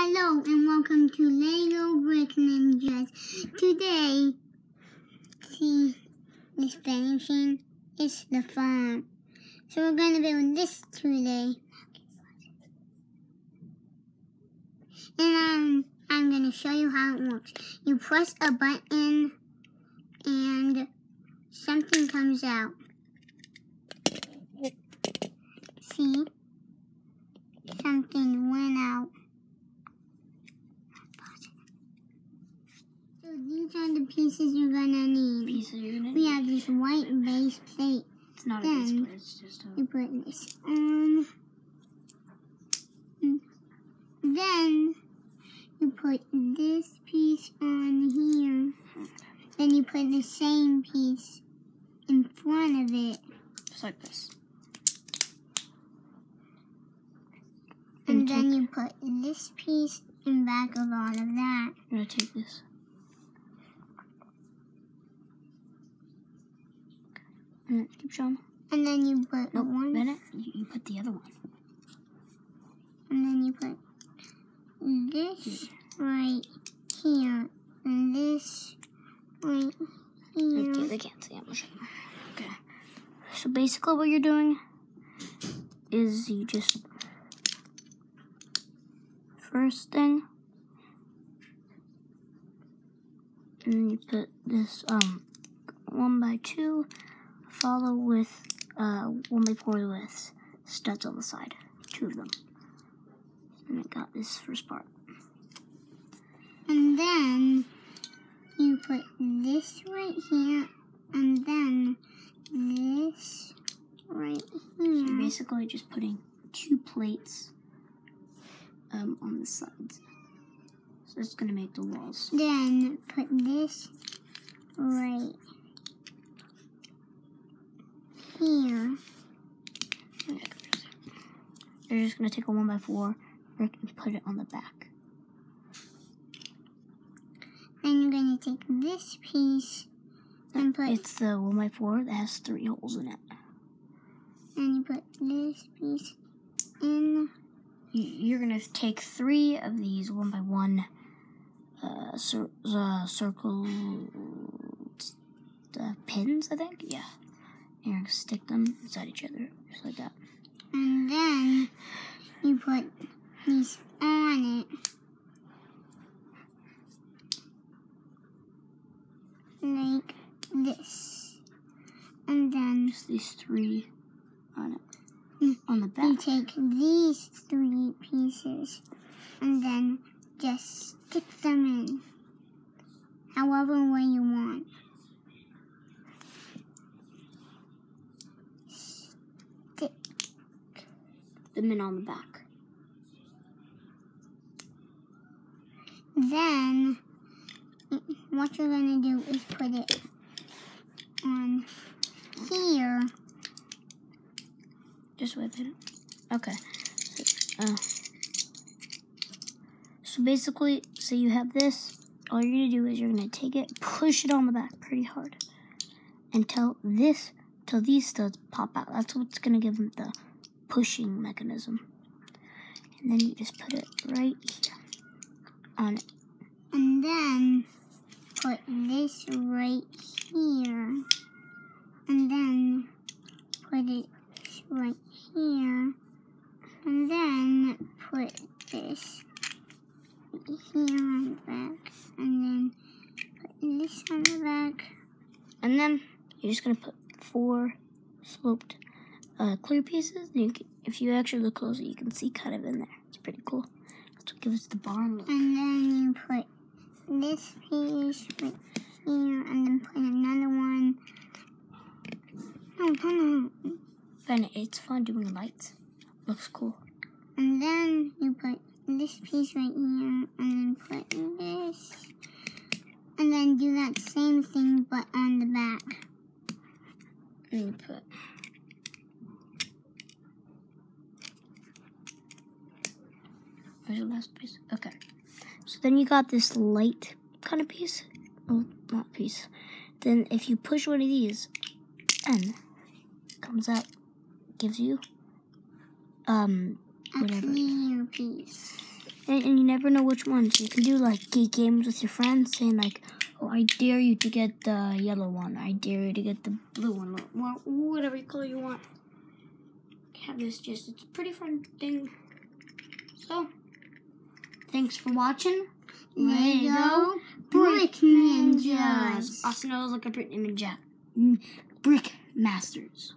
Hello and welcome to Lego Brick Ninjas. Today, see this vending machine? It's the farm. So we're going to build this today. And I'm going to show you how it works. You press a button and something comes out. See? Something went out. So these are the pieces you're gonna need. We have this white base plate. It's not a base plate, it's just a... You put this on. Then you put this piece on here. Then you put the same piece in front of it. Just like this. And then you put this piece in back of all of that. I'm gonna take this. Keep showing. And then you put nope, one. Bennett, you put the other one. And then you put this right here. And this right here. Okay, they can't see. I'm gonna show you. Okay. So basically what you're doing is you just... First thing, and then you put this 1x2, follow with 1x4 with studs on the side, 2 of them. And I got this first part. And then you put this right here, and then this right here. So basically just putting 2 plates on the sides. So it's gonna make the walls. Then put this right here. You're just gonna take a 1x4 and put it on the back. Then you're gonna take this piece and put... It's the 1x4 that has 3 holes in it. And you put this piece in. You're gonna take 3 of these 1x1 circle pins, I think. Yeah. And you're gonna stick them inside each other, just like that. And then you put these on it. Like this. And then just these 3 on it. On the back. You take these 3 pieces and then just stick them in however way you want. Stick them in on the back. Then what you're going to do is put it on here. Just whip it. Okay. So basically, so you have this. All you're gonna do is you're gonna take it, push it on the back pretty hard, until these studs pop out. That's what's gonna give them the pushing mechanism. And then you just put it right here on it. And then put this right here. And then put it right here, and then put this here on the back, and then put this on the back. And then you're just gonna put 4 sloped clear pieces. If you actually look closer, you can see kind of in there. It's pretty cool. That's what gives the barn look. And then you put this piece right here, and then put another one. No, come on. And it's fun doing lights. Looks cool. And then you put this piece right here, and then put this. And then do that same thing, but on the back. And you put... Where's the last piece? Okay. So then you got this light kind of piece. Oh, not piece. Then if you push one of these, and it comes out, gives you a clear piece. And you never know which one. So you can do like games with your friends, saying like, "Oh, I dare you to get the yellow one. I dare you to get the blue one. Whatever color you want." Have this it's a pretty fun thing. So, thanks for watching. Lego Brick Ninjas. Also known as like a Brick Ninja. Brick Masters.